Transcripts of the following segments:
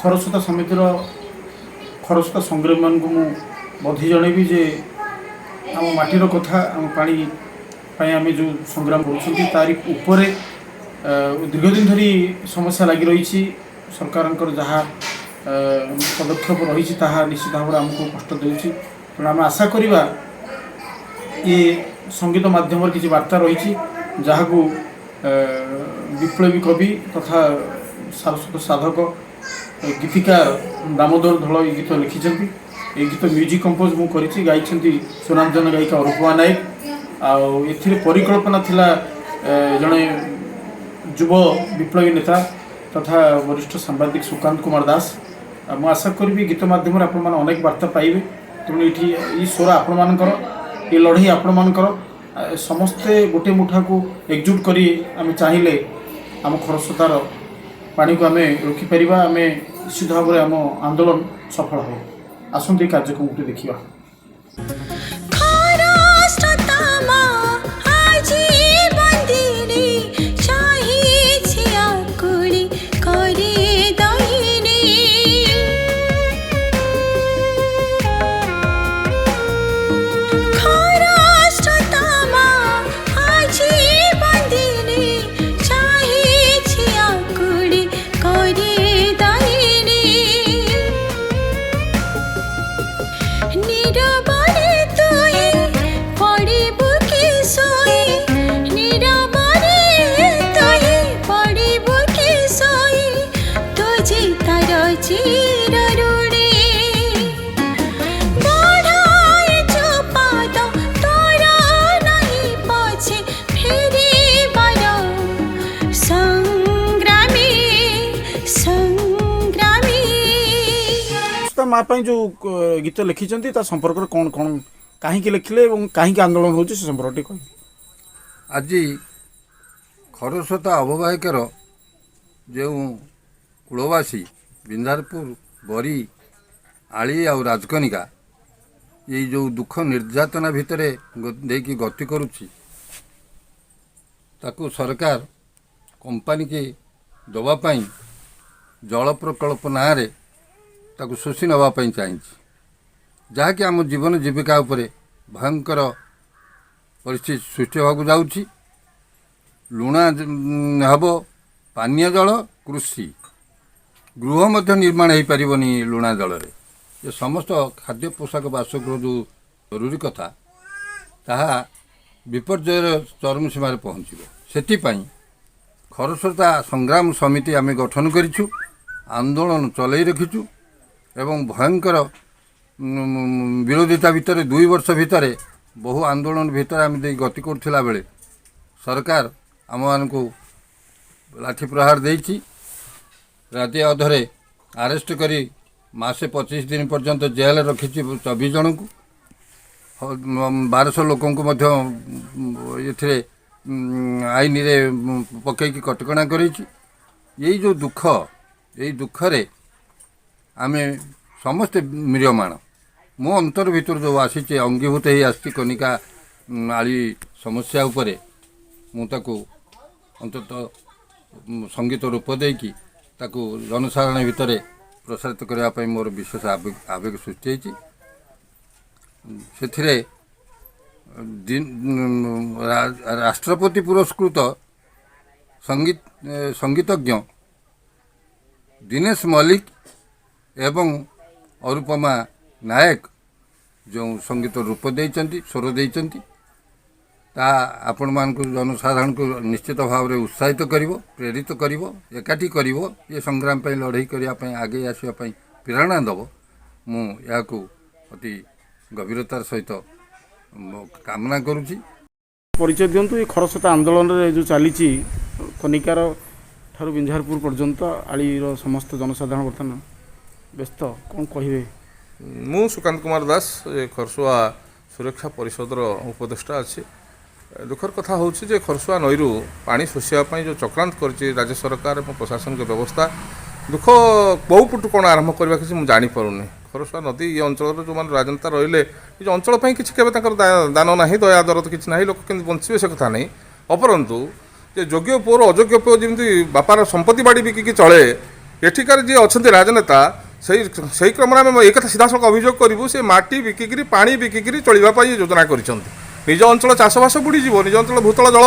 खरस्रोता समितिर खरस्रोता संग्रामी मान को बधाई जनइबी जे आम माटीर कथा आम पानी आम जो संग्राम कर तारी उपरे दीर्घदिन धरी समस्या लगी रही सरकार जहाँ पदक्षेप रही निश्चित भाव में आमको कष्ट दूसरी तेणु आम आशा करवा ये संगीत माध्यम किसी वार्ता रही जहाँ को विप्लवी कवि तथा सारस्वत साधक गीतिकार दामोदर धल ये गीत लिखिं ये गीत म्यूजिक कंपोज मुझे गाई सुनांजन गायिका अरूपमा नायक आउ परिकल्पना थिला जड़े युव विप्लवी नेता तथा वरिष्ठ सांबादिक सुकांत कुमार दास मु आशा करी गीत माध्यम आपण मैंने अनेक वार्ता पाइबे तेणु ये स्वर आपण मानकर ये लड़ई आपण मानकर समस्ते गोटे मुठा को एकजुट करी आम चाहिए आम खरस्रोतार पानी को आम रखिपर आम निश्चित भाव में आम आंदोलन सफल हो आसंती कार्यक्रम देखा माँ जो गीत लिखिं संपर्क कौन कौन कहीं लिखिले कहीं आंदोलन हो संपर्क कह आज खरस्रोता अववाहिकार जो कूलवासी बिंदारपुर बरी आली आ राजकनिका ये जो दुख निर्यातना भितर देकी गति करुच्ची ताकू सरकार कंपानी के दवापाई जल प्रकल्प ना ताकू शोषी नापी चाहिए जहाँकि आम जीवन जीविका उपरे भयंकर परिस्थिति सृष्टि होगा जाऊँगी लुणा हम पानीय जल कृषि गृह मध्य निर्माण हो पारनी लुणा जल ये समस्त खाद्य पोशाक बासगृह जो जरूरी कथा ताहा विपर्ययर चरम सीमार पहुँचब से खरस्रोता संग्राम समिति आम गठन करूँ आंदोलन चलई रखीचु एवं भयंकर विरोधिता भितर 2 वर्ष भितर बहु आंदोलन भितर आम गति करुला बेले सरकार आम मान को लाठी प्रहार देती राति अधरे आरेस्ट करी मासे 25 दिन पर्यंत जेल रखी 24 जन को 1200 लोक ये आईन रे पकईकी कटकणा कर जो दुख यही दुखरे आमे समस्ते म्रियमाण मो अंतर भितर जो आसी अंगीभूत ही आसी कनिका आली समस्या उपरे मुझे अंतत संगीत रूप देकी ताकू जनसाधारण भितर प्रसारित करने मोर विशेष आवेग सृष्टि से राष्ट्रपति पुरस्कृत संगीतज्ञ दिनेश मल्लिक एवं अरूपमा नायक जो संगीत रूप देइचंती स्वर देइचंती ता आपण मान को जनसाधारण को निश्चित भाव में उत्साहित करिवो प्रेरित करिवो एकाठी करिवो ये संग्राम पे लड़ाई करिया पे आगे आसिया पे प्रेरणा दबो मु या को अति गभीरतार सहित कामना करूची। परिचय दिंतु ये खरस्रोता आंदोलन रे जो चली कनिकार ठारू बिंझारपुर पर्यंत आलीर समस्त जनसाधारण बर्तमान व्यस्त कौन कहे मु सुकांत कुमार दास खरसुआ सुरक्षा परिषद उपदेष्टा अच्छी दुखर कथा हूँ खरसुआ नई पानी शोषापी जो चक्रांत कर राज्य सरकार और प्रशासनिक व्यवस्था दुख कौ पुटु कौन आरंभ करवा किसी मुझे जापरूनी खरसुआ नदी ये अंचल जो मैंने राजनेता रही अंचल किसी के दान ना दया दरद किसी ना लोक केमती बंचे से कथा नहीं अपरंतु योग्य पुओर अयोग्य पुओ जमी बापार संपत्ति बाड़ी बिकिकी चले एठिकार जी अच्छा राजनेता सही क्रम में एक सीधासख अभियोग करूँ से माटी बिकिकी पा बिकिकी चलवाई योजना कर निज अंचल चाषबास बुड़ीज निज अंचल भूतल जल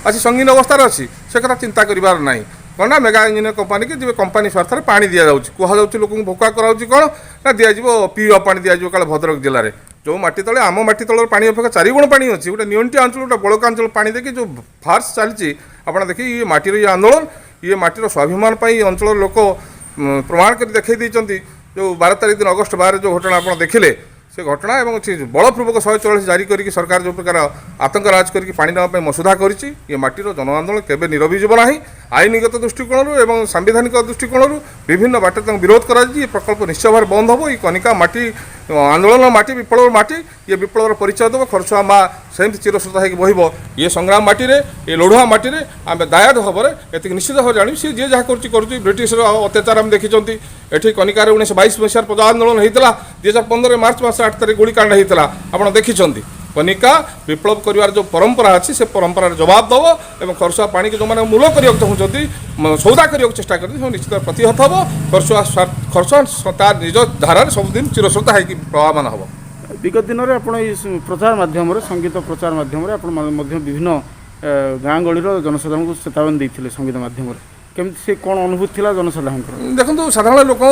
आसी संगीन अवस्था अच्छी से कथा चिंता करार ना कौन ना मेगा इंजीनियर कंपानी की जी कंपानी स्वार्थ में पानी दि जाऊँगी कहु लोक भोका कराऊँ कौन ना दिज्व पीवा पा दिज्व काले भद्रक जिले में जो माटी तले आम माटी तल पानी अपेक्षा 4 गुण पानी अच्छी गोटे नियंटिया अंचल गोटे बड़का अंचल पानी देखिए जो फार्स चलती आप देखिए ये माटीर ये आंदोलन ये माटीर स्वाभिमान अंचल लोक प्रमाण कर देखते जो 12 तारीख दिन अगस्ट 12 जो घटना आप देखिले से घटना एवं बलपूर्वक 144 जारी करके सरकार जो प्रकार आतंक राज करके पानी नापी मसुदा करी ये माटीर जन आंदोलन केवे निरभिजीव ना आईनगत दृष्टिकोण एवं सांविधानिक दृष्टिकोण विभिन्न बाटे विरोध कर प्रकल्प निश्चय भाव बंद हम ये कनिका माटी आंदोलन माटी विप्लव माटी ये विप्लवर परिचय देव खरसुआ माँ सेमती चिरश्रोता होगी बहब ये संग्राम माटी ये लड़ुआ माटी आम दायाद भाव में ये निश्चित भाव जानी सी जी जहाँ कर ब्रिटिश अत्याचार आम देखी एठी कनिकार 1922 मसीह प्रजा आंदोलन होता 2015 मार्च मास 8 तारीख गुड़िकांड होता आप देखी कनिका विप्लव कर जो परंपरा अच्छी से परंपरार जवाब दब और खरसुआ पानी जो मैंने मूल करने चाहते सौदा करने चेष्टा करते निश्चित प्रतिहत हम खरसुआ तार निज धारा सबुदिन चिरश्रोता होगी प्रवाहमान हम विगत दिन में आप प्रचार माध्यम संगीत प्रचार माध्यम आप विभिन्न गाँ गलिर जनसाधारण को चेतावनी देते संगीत माध्यम केमती से कौन अनुभूति थी जनसाधारण देखो साधारण लोक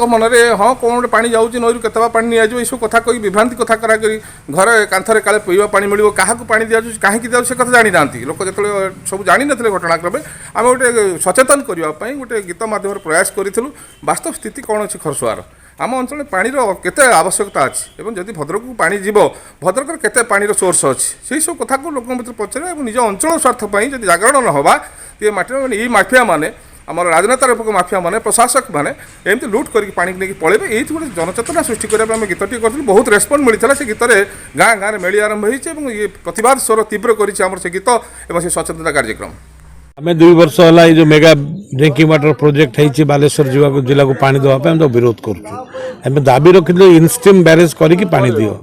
मन में हाँ कौन गोटे पानी जाऊँगी नईरू केतवा पानी नियाज सब कथा कही विभ्रांति कथा करा घर कांथरे काले पीवा पानी मिल क्या पानी दि जाऊँ कहीं दिया से कथा जानी ना लोक जो सब जानी ना घटनाक्रमे आम गोटे सचेतन करने गोटे गीत मध्यम प्रयास करूँ वास्तव स्थिति कौन अच्छी खरसुआर आम अंचल पानी केते आवश्यकता अच्छी और जदि भद्रक को पानी जीव भद्रक केते पानी सोर्स अच्छी से सब कथा को लोक भर पचारे और निज अंचल स्वार्थपाई जब जागरण न होगा ये माटी ये माफिया माने आम राजनेतार माफिया माने प्रशासक माने एमती लुट करके पानी नहीं पड़े ये गोटे जनचेतना सृष्टि करने गीतटी कर बहुत रेस्पन्स मिलता से गीत गाँ गाँव में मेली आरंभ हो ये प्रतिवाद स्वर तीव्र कर से गीत और से सचेतना कार्यक्रम आम 2 वर्ष है जो मेगा ड्रिंकिंग वाटर प्रोजेक्ट है बालेश्वर जिला को पानी देवाई हम तो विरोध करें दाबी रखिल इनस्ट्रीम बैरेज करके पानी दियो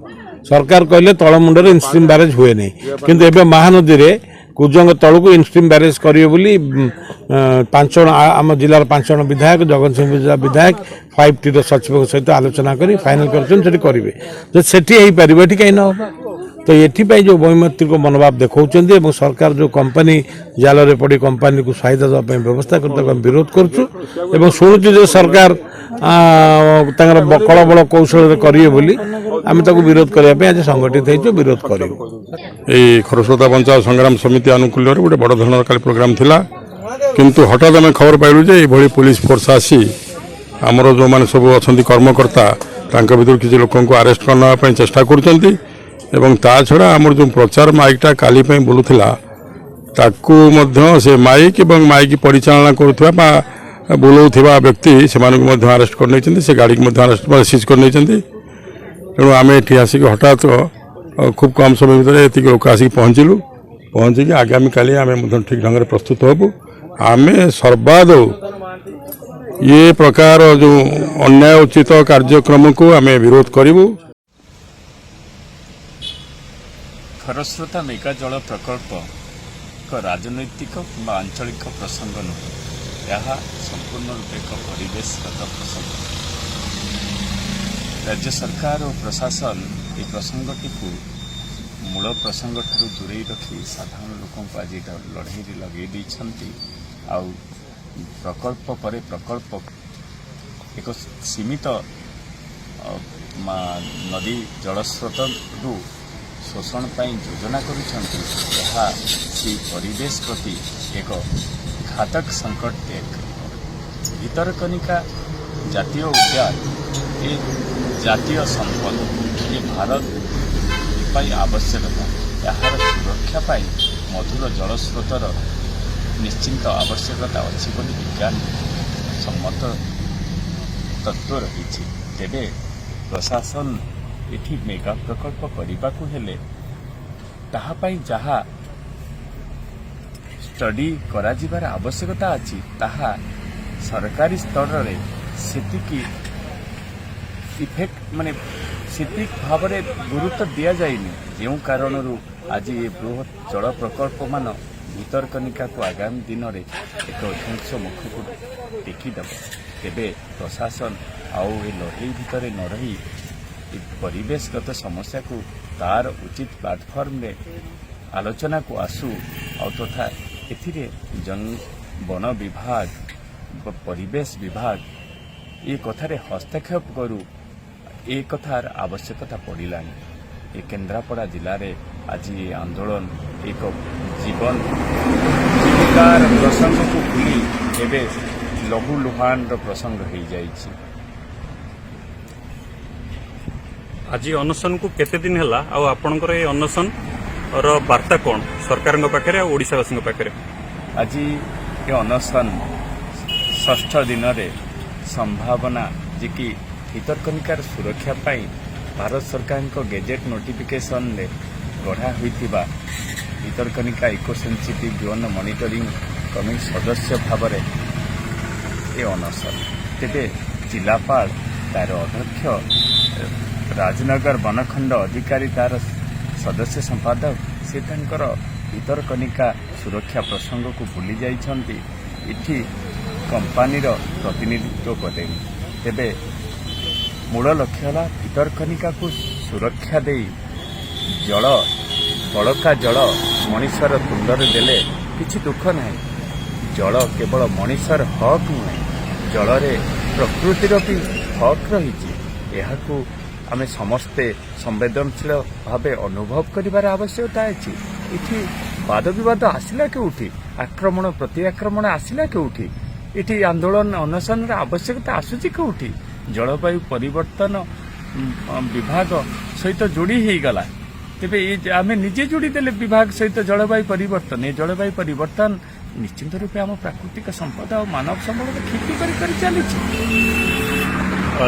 सरकार कहले तलमुंडर इनस्ट्रीम बैरेज हुए नहीं किंतु एबे महानदी रे कुजंग तल को इनस्ट्रीम बैरेज करिए बोली 5 जन आम जिलार 5 जन विधायक जगन सिंह जिला विधायक 5T सचिव सहित आलोचना करी फाइनल कर करेंगे तो सेठी हो पार ये कहीं न तो ये जो वैमत्तिक मनोभाव देखा सरकार जो कंपनी जाल में पड़ी कंपनी को फायदा देवाई व्यवस्था कर विरोध करुँ शुणुचु जो सरकार कलबल कौशल करेंगे बोली आम विरोध करने आज संगठित हो विरोध करूँ ये खरस्रोता बंचाओ संग्राम समिति आनुकूल्य गोटे बड़ धरण काली प्रोग्राम थिला किंतु हठात आम खबर पाइलु जे ये पुलिस फोर्स आसी आमर जो मैंने सब अच्छा कर्मकर्ता भर किसी लोक अरेस्ट करने चेष्टा कर छड़ा आमर जो प्रचार माइकटा काली बुलूला ताकू से माइक और माइक परिचालना करुवा बुलाऊा व्यक्ति से अरेस्ट कर से गाड़ी को अरेस्ट सीज कर तेणु आम ये आसिक हठात खूब कम समय भितर ये लोक आसिक पहुँचिकी आगामी काली आम ठीक ढंग से प्रस्तुत हबू आम सर्वादौ ये प्रकार जो अन्याय उचित कार्यक्रम को आम विरोध करूँ खरस्रोता मेगा जल प्रकल्प एक राजनैतिक कि आंचलिक प्रसंग नुहे यह संपूर्ण रूपे एक परिवेशगत प्रसंग राज्य सरकार और प्रशासन ये प्रसंगटी को मूल प्रसंग ठारू दूरे रखी साधारण लोक आज लड़ाई लगे देती प्रकल्प पर प्रकल्प एक सीमित नदी जलस्रोत शोषण योजना कर परिवेश प्रति एक घातक संकट भितरकनिका जातीय उद्यान ये जातीय संपद ये भारत आवश्यकता यार सुरक्षा पाई मधुर जलस्रोतर निश्चिंत आवश्यकता अच्छी बोली विज्ञान सम्मत तत्व रही तेरे प्रशासन एठी मेगा प्रकल्प करने को हेले ताहापाई जहा स्टडी करा जिबार आवश्यकता अच्छी ताहा सरकारी स्तर रे सेतिकी इफेक्ट माने सेतिक भाव में गुरुत्व दि जाएनि जो कारण आज ये बृहत जल प्रकल्प मान ଭିତରକନିକାକୁ ଆଗାମୀ ଦିନରେ ଏକ ଧ୍ୱଂସ ମୁଖକୁ ଟେକିଦେବ, ତେବେ ପ୍ରଶାସନ ଆଉ ଏ ଲଢ଼େଇ ଭିତରେ ନ ରହି ଏ ପରିବେଶଗତ ସମସ୍ୟାକୁ ତାର ଉଚିତ ପ୍ଲାଟଫର୍ମରେ ଆଲୋଚନାକୁ ଆସୁ ଆଉ ତଥା ଏଥିରେ ବନ ବିଭାଗ ପରିବେଶ ବିଭାଗ ଏ କଥାରେ ହସ୍ତକ୍ଷେପ କରୁ, ଏ କଥାର ଆବଶ୍ୟକତା ପଡ଼ିଲାଣି। ଏ କେନ୍ଦ୍ରାପଡ଼ା ଜିଲ୍ଲାରେ ଆଜି ଏ ଆନ୍ଦୋଳନ ଏକ ଜୀବିକାର ପ୍ରସଙ୍ଗକୁ ଭୁଲି ଏବେ ଲହୁଲୁହାନର ପ୍ରସଙ୍ଗ ହୋଇଯାଇଛି। ଆଜି ଅନଶନକୁ କେତେ ଦିନ ହେଲା ଆଉ ଆପଣଙ୍କର ଏ ଅନଶନର ବାର୍ତ୍ତା କ'ଣ ସରକାରଙ୍କ ପାଖରେ ଆଉ ଓଡ଼ିଶାବାସୀଙ୍କ ପାଖରେ? ଆଜି ଏ ଅନଶନ ଷଷ୍ଠ ଦିନରେ ସମ୍ଭାବନା ଯେ କି ଭିତରକନିକାର ସୁରକ୍ଷା ପାଇଁ ଭାରତ ସରକାରଙ୍କ ଗେଜେଟ୍ ନୋଟିଫିକେସନରେ ଗଢ଼ା ହୋଇଥିବା Bhitarkanika eco sensitive zone monitoring committee ସଦସ୍ୟ ଭାବରେ ଏ ଅନଶନ। ତେବେ ଜିଲ୍ଲାପାଳ ତାର ଅଧ୍ୟକ୍ଷ ରାଜନଗର ବନଖଣ୍ଡ ଅଧିକାରୀ ତାର ସଦସ୍ୟ ସମ୍ପାଦକ ସେ ତାଙ୍କର ଭିତରକନିକା ସୁରକ୍ଷା ପ୍ରସଙ୍ଗକୁ ଭୁଲି ଯାଇଛନ୍ତି, ଏଠି କମ୍ପାନୀର ପ୍ରତିନିଧିତ୍ୱ କଲେଣି। ତେବେ ମୂଳ ଲକ୍ଷ୍ୟ ହେଲା ଭିତରକନିକାକୁ ସୁରକ୍ଷା ଦେଇ ବଳକା ଜଳ ମଣିଷର ତୁଣ୍ଡରେ ଦେଲେ କିଛି ଦୁଃଖ ନାହିଁ। ଜଳ କେବଳ ମଣିଷର ହକ୍ ନୁହେଁ, ଜଳରେ ପ୍ରକୃତିର ବି ହକ୍ ରହିଛି। ଏହାକୁ ଆମେ ସମସ୍ତେ ସମ୍ବେଦନଶୀଳ ଭାବେ ଅନୁଭବ କରିବାର ଆବଶ୍ୟକତା ଅଛି। ଏଠି ବାଦବିବାଦ ଆସିଲା କେଉଁଠି, ଆକ୍ରମଣ ପ୍ରତି ଆକ୍ରମଣ ଆସିଲା କେଉଁଠି, ଏଠି ଆନ୍ଦୋଳନ ଅନଶନର ଆବଶ୍ୟକତା ଆସୁଛି କେଉଁଠି? ଜଳବାୟୁ ପରିବର୍ତ୍ତନ ବିଭାଗ ସହିତ ଯୋଡ଼ି ହେଇଗଲା। ତେବେ ଆମେ ନିଜେ ଯୋଡ଼ିଦେଲେ ବିଭାଗ ସହିତ ଜଳବାୟୁ ପରିବର୍ତ୍ତନ। ଏ ଜଳବାୟୁ ପରିବର୍ତ୍ତନ ନିଶ୍ଚିତ ରୂପେ ଆମ ପ୍ରାକୃତିକ ସମ୍ପଦ ଆଉ ମାନବ ସମ୍ବଳର କ୍ଷତି କରି ଚାଲିଛି।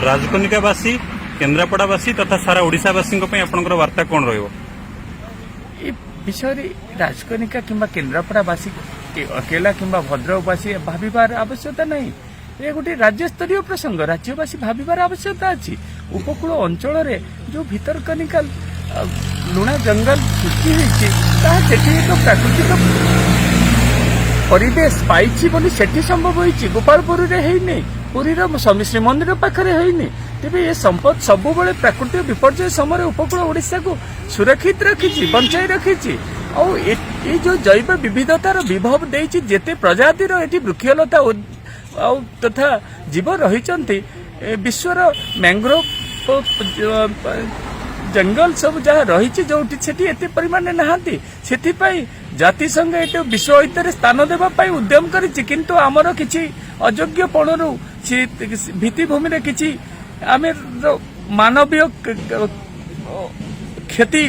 ରାଜକନିକାବାସୀ, କେନ୍ଦ୍ରାପଡ଼ାବାସୀ ତଥା ସାରା ଓଡ଼ିଶାବାସୀଙ୍କ ପାଇଁ ଆପଣଙ୍କର ବାର୍ତ୍ତା କ'ଣ ରହିବ? ଏ ବିଷୟରେ ରାଜକନିକା କିମ୍ବା କେନ୍ଦ୍ରାପଡ଼ାବାସୀ ଅକେଲା କିମ୍ବା ଭଦ୍ରକବାସୀ ଭାବିବାର ଆବଶ୍ୟକତା ନାହିଁ। ଏ ଗୋଟେ ରାଜ୍ୟସ୍ତରୀୟ ପ୍ରସଙ୍ଗ, ରାଜ୍ୟବାସୀ ଭାବିବାର ଆବଶ୍ୟକତା ଅଛି। ଉପକୂଳ ଅଞ୍ଚଳରେ ଯେଉଁ ଭିତରକନିକା ଲୁଣା ଜଙ୍ଗଲ ସୃଷ୍ଟି ହୋଇଛି ତାହା ସେଠି ଏକ ପ୍ରାକୃତିକ ପରିବେଶ ପାଇଛି ବୋଲି ସେଠି ସମ୍ଭବ ହୋଇଛି, ଗୋପାଳପୁରରେ ହେଇନି, ପୁରୀର ଶ୍ରୀମନ୍ଦିର ପାଖରେ ହେଇନି। ତେବେ ଏ ସମ୍ପଦ ସବୁବେଳେ ପ୍ରାକୃତିକ ବିପର୍ଯ୍ୟୟ ସମୟରେ ଉପକୂଳ ଓଡ଼ିଶାକୁ ସୁରକ୍ଷିତ ରଖିଛି, ବଞ୍ଚାଇ ରଖିଛି। ଆଉ ଏ ଯେଉଁ ଜୈବ ବିବିଧତାର ବିଭବ ଦେଇଛି, ଯେତେ ପ୍ରଜାତିର ଏଠି ବୃକ୍ଷଲତା ଆଉ ତଥା ଜୀବ ରହିଛନ୍ତି, ବିଶ୍ୱର ମ୍ୟାଙ୍ଗ୍ରୋଭ ଜଙ୍ଗଲ ସବୁ ଯାହା ରହିଛି ଯୋଉଠି ସେଠି ଏତେ ପରିମାଣରେ ନାହାନ୍ତି। ସେଥିପାଇଁ ଜାତିସଂଘ ଏତେ ବିଶ୍ୱ ଐତିହ୍ୟରେ ସ୍ଥାନ ଦେବା ପାଇଁ ଉଦ୍ୟମ କରିଛି, କିନ୍ତୁ ଆମର କିଛି ଅଯୋଗ୍ୟପଣରୁ ଭିତ୍ତିଭୂମିରେ କିଛି ଆମେ ମାନବୀୟ କ୍ଷତି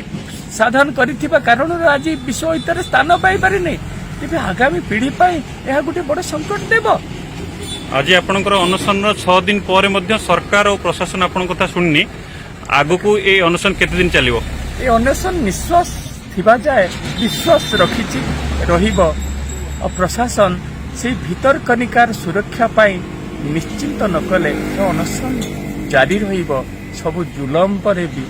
ସାଧନ କରିଥିବା କାରଣରୁ ଆଜି ବିଶ୍ୱ ଐତିହ୍ୟରେ ସ୍ଥାନ ପାଇପାରିନି। ତେବେ ଆଗାମୀ ପିଢ଼ି ପାଇଁ ଏହା ଗୋଟେ ବଡ଼ ସଙ୍କଟ ଦେବ। ଆଜି ଆପଣଙ୍କର ଅନଶନର 6 ଦିନ ପରେ ମଧ୍ୟ ସରକାର ଓ ପ୍ରଶାସନ ଆପଣଙ୍କ କଥା ଶୁଣିନି, ଆଗକୁ ଏ ଅନଶନ କେତେ ଦିନ ଚାଲିବ? ଏ ଅନଶନ ନିଶ୍ୱାସ ଥିବା ଯାଏ ବିଶ୍ୱାସ ରଖିଛି ରହିବ। ଆଉ ପ୍ରଶାସନ ସେଇ ଭିତରକନିକାର ସୁରକ୍ଷା ପାଇଁ ନିଶ୍ଚିନ୍ତ ନ କଲେ ଅନଶନ ଜାରି ରହିବ। ସବୁ ଜୁଲମ ପରେ ବି